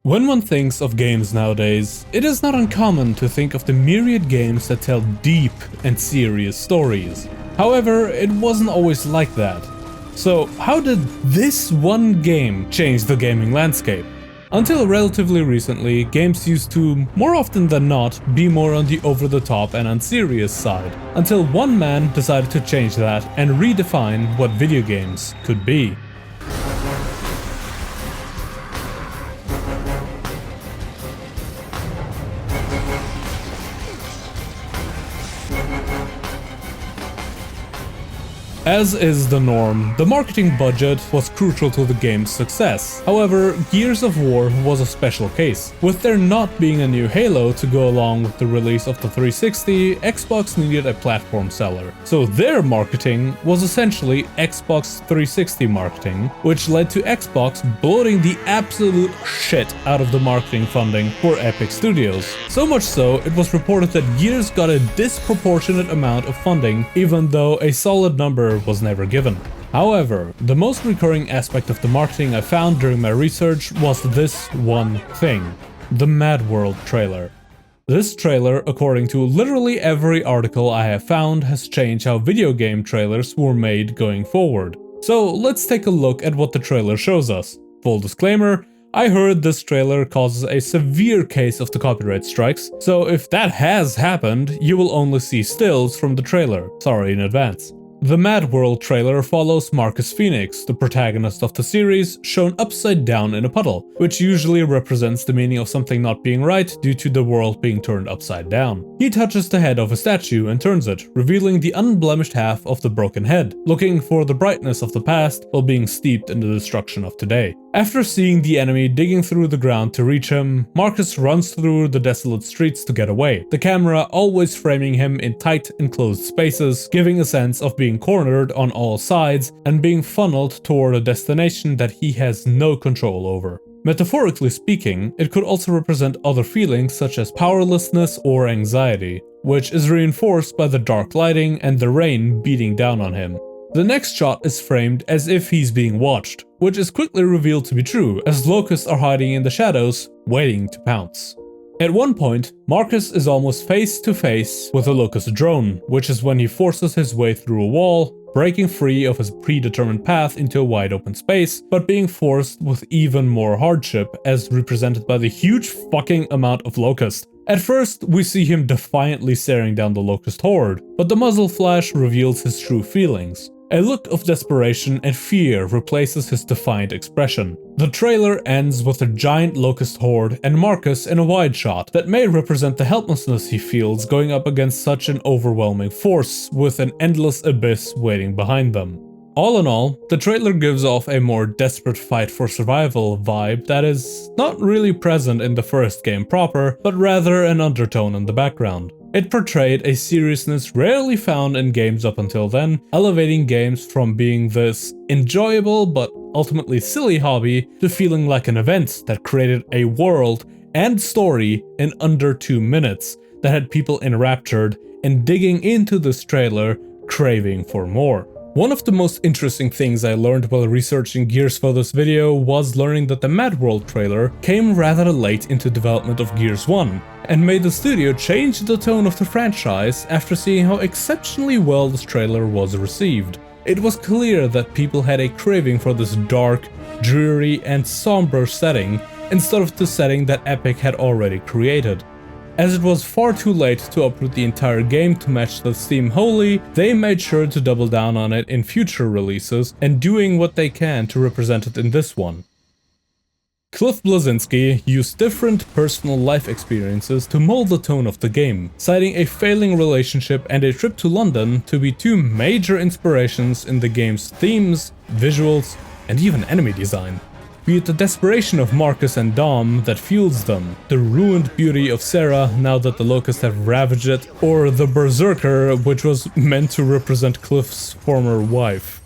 When one thinks of games nowadays, it is not uncommon to think of the myriad games that tell deep and serious stories. However, it wasn't always like that. So how did this one game change the gaming landscape? Until relatively recently, games used to, more often than not, be more on the over-the-top and unserious side, until one man decided to change that and redefine what video games could be. As is the norm, the marketing budget was crucial to the game's success. However, Gears of War was a special case. With there not being a new Halo to go along with the release of the 360, Xbox needed a platform seller. So their marketing was essentially Xbox 360 marketing, which led to Xbox bloating the absolute shit out of the marketing funding for Epic Studios. So much so, it was reported that Gears got a disproportionate amount of funding, even though a solid number was never given. However, the most recurring aspect of the marketing I found during my research was this one thing: the Madworld trailer. This trailer, according to literally every article I have found, has changed how video game trailers were made going forward. So let's take a look at what the trailer shows us. Full disclaimer, I heard this trailer causes a severe case of the copyright strikes, so if that has happened, you will only see stills from the trailer. Sorry in advance. The Madworld trailer follows Marcus Phoenix, the protagonist of the series, shown upside down in a puddle, which usually represents the meaning of something not being right due to the world being turned upside down. He touches the head of a statue and turns it, revealing the unblemished half of the broken head, looking for the brightness of the past while being steeped in the destruction of today. After seeing the enemy digging through the ground to reach him, Marcus runs through the desolate streets to get away, the camera always framing him in tight enclosed spaces, giving a sense of being cornered on all sides and being funneled toward a destination that he has no control over. Metaphorically speaking, it could also represent other feelings such as powerlessness or anxiety, which is reinforced by the dark lighting and the rain beating down on him. The next shot is framed as if he's being watched, which is quickly revealed to be true, as locusts are hiding in the shadows, waiting to pounce. At one point, Marcus is almost face to face with a locust drone, which is when he forces his way through a wall, breaking free of his predetermined path into a wide open space, but being forced with even more hardship, as represented by the huge fucking amount of locusts. At first, we see him defiantly staring down the locust horde, but the muzzle flash reveals his true feelings. A look of desperation and fear replaces his defiant expression. The trailer ends with a giant locust horde and Marcus in a wide shot that may represent the helplessness he feels going up against such an overwhelming force, with an endless abyss waiting behind them. All in all, the trailer gives off a more desperate fight for survival vibe that is not really present in the first game proper, but rather an undertone in the background. It portrayed a seriousness rarely found in games up until then, elevating games from being this enjoyable but ultimately silly hobby to feeling like an event that created a world and story in under 2 minutes that had people enraptured and digging into this trailer, craving for more. One of the most interesting things I learned while researching Gears for this video was learning that the Madworld trailer came rather late into development of Gears 1, and made the studio change the tone of the franchise after seeing how exceptionally well this trailer was received. It was clear that people had a craving for this dark, dreary and somber setting instead of the setting that Epic had already created. As it was far too late to uproot the entire game to match the theme wholly, they made sure to double down on it in future releases and doing what they can to represent it in this one. Cliff Bleszinski used different personal life experiences to mold the tone of the game, citing a failing relationship and a trip to London to be two major inspirations in the game's themes, visuals, and even enemy design. Be it the desperation of Marcus and Dom that fuels them, the ruined beauty of Sera now that the locusts have ravaged it, or the Berserker, which was meant to represent Cliff's former wife.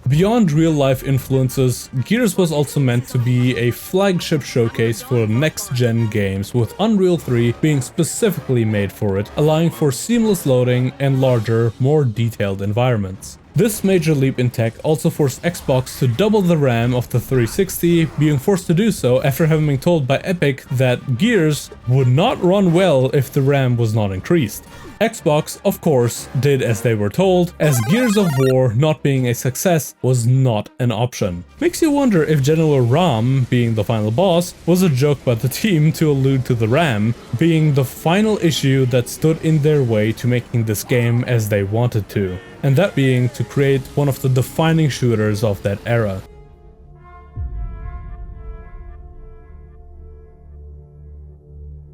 Beyond real-life influences, Gears was also meant to be a flagship showcase for next-gen games, with Unreal 3 being specifically made for it, allowing for seamless loading and larger, more detailed environments. This major leap in tech also forced Xbox to double the RAM of the 360, being forced to do so after having been told by Epic that Gears would not run well if the RAM was not increased. Xbox, of course, did as they were told, as Gears of War not being a success was not an option. Makes you wonder if General Ram, being the final boss, was a joke by the team to allude to the RAM being the final issue that stood in their way to making this game as they wanted to, and that being to create one of the defining shooters of that era.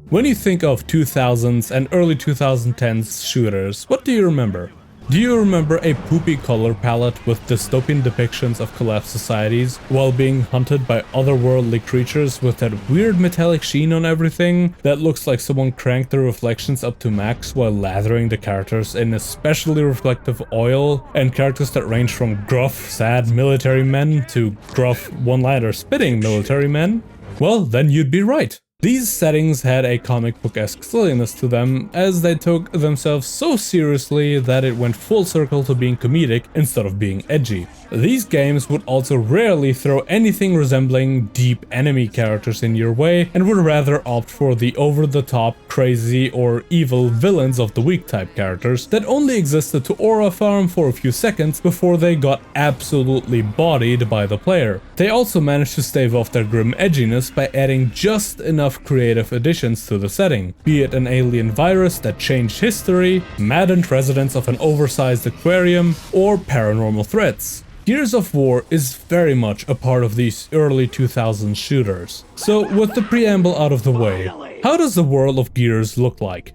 When you think of 2000s and early 2010s shooters, what do you remember? Do you remember a poopy color palette with dystopian depictions of collapsed societies while being hunted by otherworldly creatures with that weird metallic sheen on everything that looks like someone cranked the reflections up to max while lathering the characters in especially reflective oil, and characters that range from gruff, sad military men to gruff, one-liner spitting military men? Well, then you'd be right. These settings had a comic book-esque silliness to them, as they took themselves so seriously that it went full circle to being comedic instead of being edgy. These games would also rarely throw anything resembling deep enemy characters in your way, and would rather opt for the over-the-top, crazy, or evil villains of the week type characters that only existed to aura farm for a few seconds before they got absolutely bodied by the player. They also managed to stave off their grim edginess by adding just enough creative additions to the setting, be it an alien virus that changed history, maddened residents of an oversized aquarium, or paranormal threats. Gears of War is very much a part of these early 2000s shooters. So with the preamble out of the way, how does the world of Gears look like?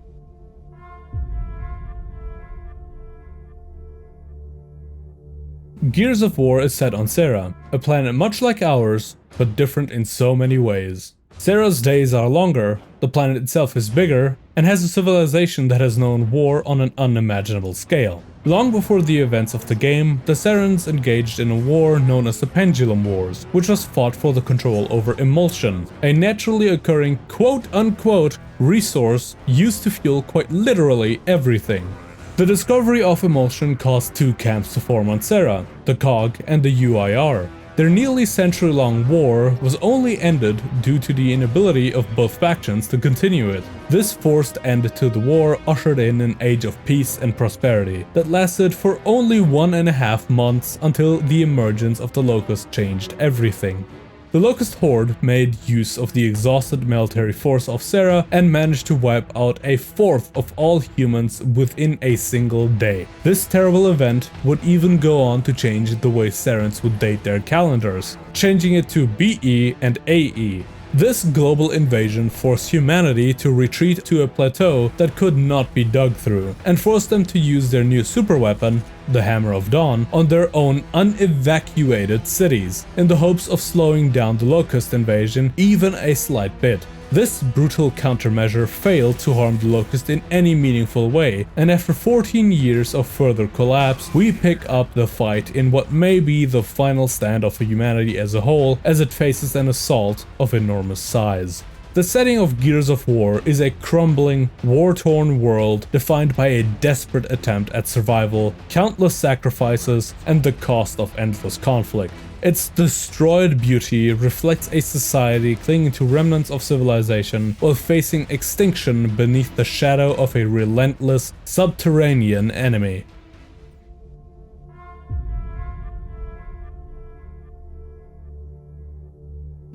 Gears of War is set on Sera, a planet much like ours, but different in so many ways. Sera's days are longer, the planet itself is bigger, and has a civilization that has known war on an unimaginable scale. Long before the events of the game, the Serans engaged in a war known as the Pendulum Wars, which was fought for the control over emulsion, a naturally occurring quote-unquote resource used to fuel quite literally everything. The discovery of emulsion caused two camps to form on Sera, the COG and the UIR. Their nearly century-long war was only ended due to the inability of both factions to continue it. This forced end to the war ushered in an age of peace and prosperity that lasted for only 1.5 months until the emergence of the Locust changed everything. The Locust Horde made use of the exhausted military force of Sera and managed to wipe out a fourth of all humans within a single day. This terrible event would even go on to change the way Serans would date their calendars, changing it to BE and AE. This global invasion forced humanity to retreat to a plateau that could not be dug through, and forced them to use their new superweapon, the Hammer of Dawn, on their own unevacuated cities, in the hopes of slowing down the Locust invasion even a slight bit. This brutal countermeasure failed to harm the Locust in any meaningful way, and after 14 years of further collapse, we pick up the fight in what may be the final stand of humanity as a whole, as it faces an assault of enormous size. The setting of Gears of War is a crumbling, war-torn world defined by a desperate attempt at survival, countless sacrifices, and the cost of endless conflict. Its destroyed beauty reflects a society clinging to remnants of civilization while facing extinction beneath the shadow of a relentless, subterranean enemy.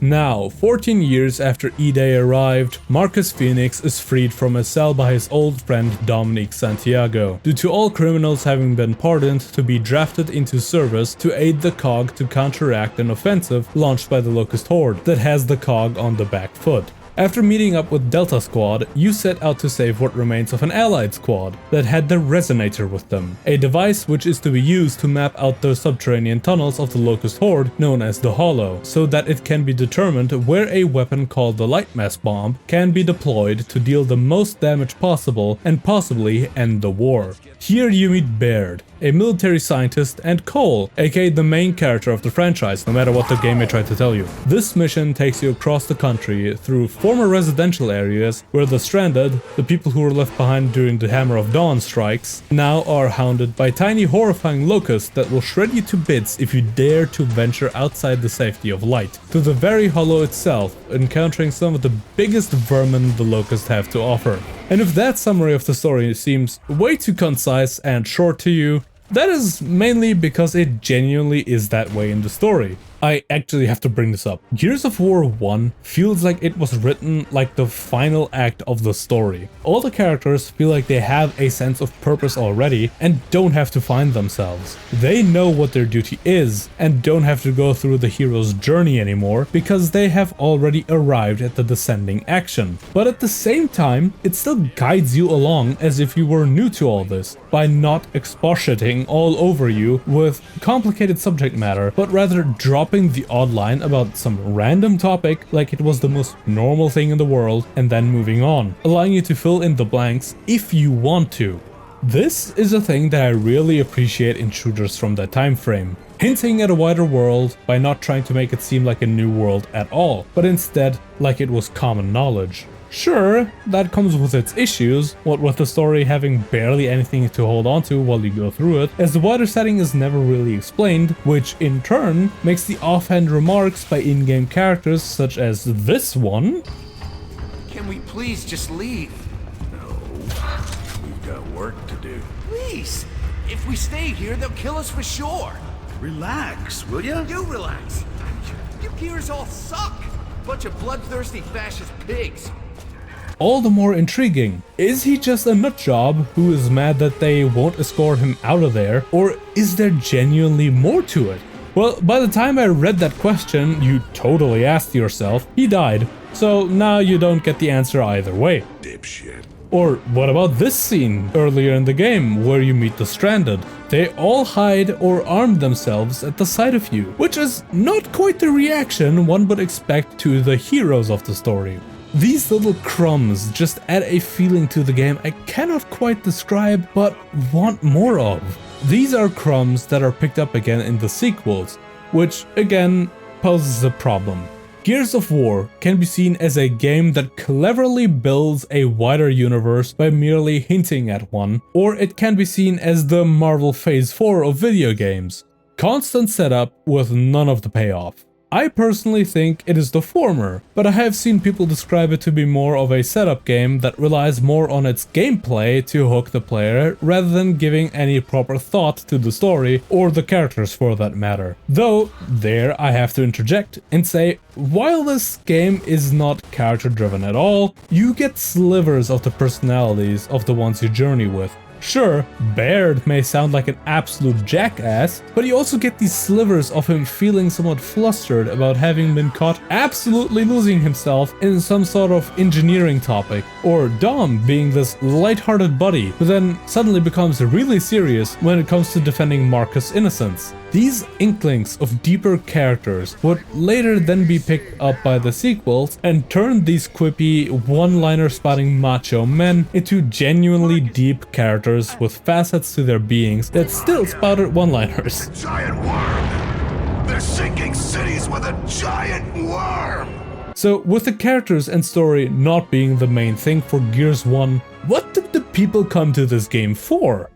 Now, 14 years after E-Day arrived, Marcus Phoenix is freed from a cell by his old friend Dominique Santiago, due to all criminals having been pardoned to be drafted into service to aid the COG to counteract an offensive launched by the Locust Horde that has the COG on the back foot. After meeting up with Delta Squad, you set out to save what remains of an allied squad that had the Resonator with them, a device which is to be used to map out the subterranean tunnels of the Locust Horde known as the Hollow, so that it can be determined where a weapon called the Light Mass Bomb can be deployed to deal the most damage possible and possibly end the war. Here you meet Baird, a military scientist, and Cole, aka the main character of the franchise, no matter what the game may try to tell you. This mission takes you across the country through former residential areas where the stranded, the people who were left behind during the Hammer of Dawn strikes, now are hounded by tiny horrifying locusts that will shred you to bits if you dare to venture outside the safety of light, to the very hollow itself, encountering some of the biggest vermin the locusts have to offer. And if that summary of the story seems way too concise and short to you, that is mainly because it genuinely is that way in the story. I actually have to bring this up. Gears of War 1 feels like it was written like the final act of the story. All the characters feel like they have a sense of purpose already and don't have to find themselves. They know what their duty is and don't have to go through the hero's journey anymore because they have already arrived at the descending action. But at the same time, it still guides you along as if you were new to all this, by not expositing all over you with complicated subject matter, but rather dropping the odd line about some random topic like it was the most normal thing in the world and then moving on, allowing you to fill in the blanks if you want to. This is a thing that I really appreciate in shooters from that time frame. Hinting at a wider world by not trying to make it seem like a new world at all, but instead like it was common knowledge. Sure, that comes with its issues, what with the story having barely anything to hold on to while you go through it, as the wider setting is never really explained, which in turn makes the offhand remarks by in-game characters such as this one. Can we please just leave? No, we've got work to do. Please! If we stay here, they'll kill us for sure. Relax, will ya? You relax. You gears all suck. Bunch of bloodthirsty fascist pigs. All the more intriguing. Is he just a nutjob who is mad that they won't escort him out of there, or is there genuinely more to it? Well, by the time I read that question, you totally asked yourself, he died, so now you don't get the answer either way. Dipshit. Or what about this scene earlier in the game where you meet the stranded? They all hide or arm themselves at the sight of you, which is not quite the reaction one would expect to the heroes of the story. These little crumbs just add a feeling to the game I cannot quite describe, but want more of. These are crumbs that are picked up again in the sequels, which again poses a problem. Gears of War can be seen as a game that cleverly builds a wider universe by merely hinting at one, or it can be seen as the Marvel Phase 4 of video games. Constant setup with none of the payoff. I personally think it is the former, but I have seen people describe it to be more of a setup game that relies more on its gameplay to hook the player rather than giving any proper thought to the story or the characters for that matter. Though, there I have to interject and say, while this game is not character driven at all, you get slivers of the personalities of the ones you journey with. Sure, Baird may sound like an absolute jackass, but you also get these slivers of him feeling somewhat flustered about having been caught absolutely losing himself in some sort of engineering topic, or Dom being this lighthearted buddy who then suddenly becomes really serious when it comes to defending Marcus' innocence. These inklings of deeper characters would later then be picked up by the sequels and turn these quippy, one-liner spouting macho men into genuinely deep characters with facets to their beings that still spouted one-liners. Giant worm! They're sinking cities with a giant worm! So, with the characters and story not being the main thing for Gears 1, what did the people come to this game for?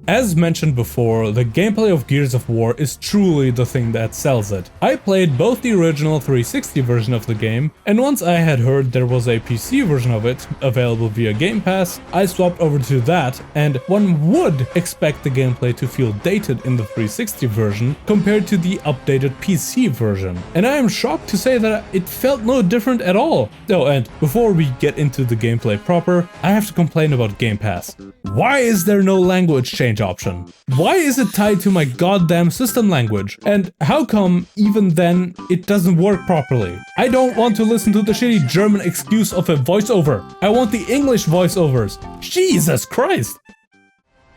As mentioned before, the gameplay of Gears of War is truly the thing that sells it. I played both the original 360 version of the game, and once I had heard there was a PC version of it available via Game Pass, I swapped over to that, and one would expect the gameplay to feel dated in the 360 version compared to the updated PC version. And I am shocked to say that it felt no different at all. Oh, and before we get into the gameplay proper, I have to complain about Game Pass. Why is there no language change option? Why is it tied to my goddamn system language? And how come even then it doesn't work properly? I don't want to listen to the shitty German excuse of a voiceover. I want the English voiceovers. Jesus Christ!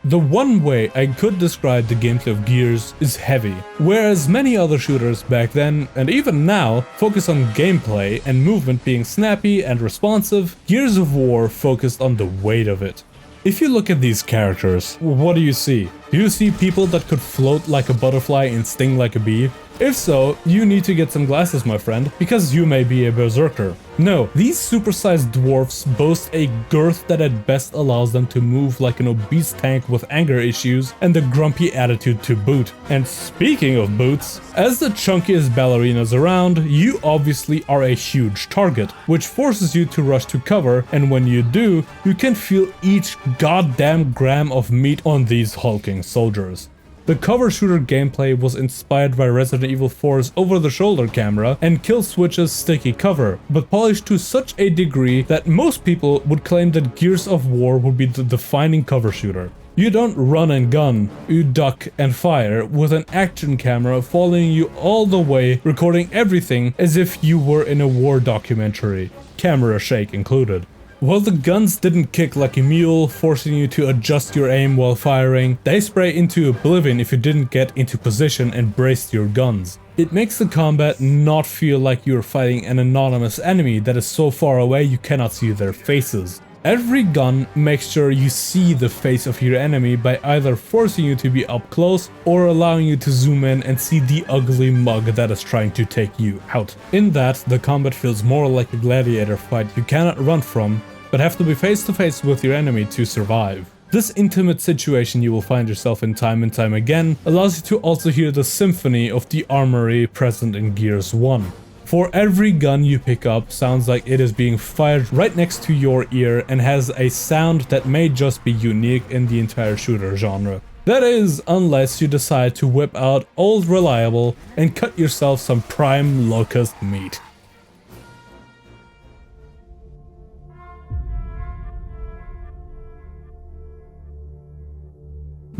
The one way I could describe the gameplay of Gears is heavy. Whereas many other shooters back then, and even now, focus on gameplay and movement being snappy and responsive, Gears of War focused on the weight of it. If you look at these characters, what do you see? Do you see people that could float like a butterfly and sting like a bee? If so, you need to get some glasses, my friend, because you may be a berserker. No, these supersized dwarfs boast a girth that at best allows them to move like an obese tank with anger issues and a grumpy attitude to boot. And speaking of boots, as the chunkiest ballerinas around, you obviously are a huge target, which forces you to rush to cover, and when you do, you can feel each goddamn gram of meat on these hulking soldiers. The cover shooter gameplay was inspired by Resident Evil 4's over-the-shoulder camera and Kill Switch's sticky cover, but polished to such a degree that most people would claim that Gears of War would be the defining cover shooter. You don't run and gun, you duck and fire, with an action camera following you all the way, recording everything as if you were in a war documentary, camera shake included. While the guns didn't kick like a mule, forcing you to adjust your aim while firing, they spray into oblivion if you didn't get into position and brace your guns. It makes the combat not feel like you're fighting an anonymous enemy that is so far away you cannot see their faces. Every gun makes sure you see the face of your enemy by either forcing you to be up close or allowing you to zoom in and see the ugly mug that is trying to take you out. In that, the combat feels more like a gladiator fight you cannot run from, but have to be face to face with your enemy to survive. This intimate situation you will find yourself in time and time again allows you to also hear the symphony of the armory present in Gears 1. For every gun you pick up sounds like it is being fired right next to your ear and has a sound that may just be unique in the entire shooter genre. That is, unless you decide to whip out Old Reliable and cut yourself some prime locust meat.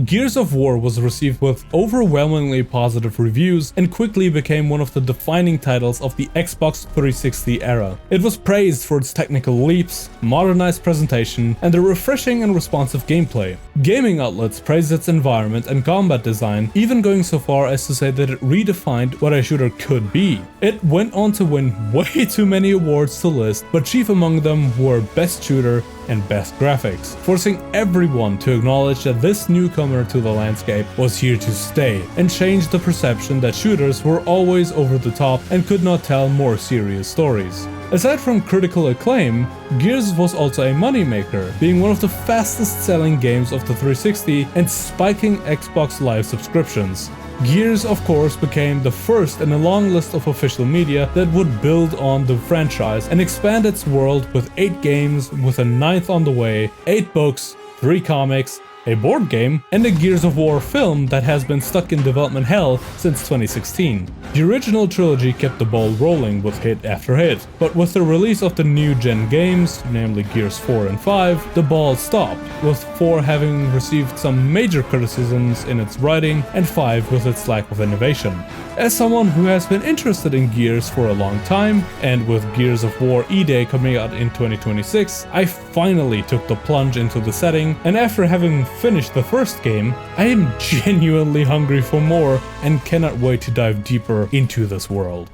Gears of War was received with overwhelmingly positive reviews and quickly became one of the defining titles of the Xbox 360 era. It was praised for its technical leaps, modernized presentation, and a refreshing and responsive gameplay. Gaming outlets praised its environment and combat design, even going so far as to say that it redefined what a shooter could be. It went on to win way too many awards to list, but chief among them were Best Shooter and Best Graphics, forcing everyone to acknowledge that this newcomer to the landscape was here to stay, and changed the perception that shooters were always over the top and could not tell more serious stories. Aside from critical acclaim, Gears was also a moneymaker, being one of the fastest selling games of the 360 and spiking Xbox Live subscriptions. Gears, of course, became the first in a long list of official media that would build on the franchise and expand its world with 8 games, with a 9th on the way, 8 books, 3 comics, a board game, and a Gears of War film that has been stuck in development hell since 2016. The original trilogy kept the ball rolling with hit after hit, but with the release of the new gen games, namely Gears 4 and 5, the ball stopped, with 4 having received some major criticisms in its writing and 5 with its lack of innovation. As someone who has been interested in Gears for a long time, and with Gears of War E-Day coming out in 2026, I finally took the plunge into the setting, and after having finished the first game, I am genuinely hungry for more and cannot wait to dive deeper into this world.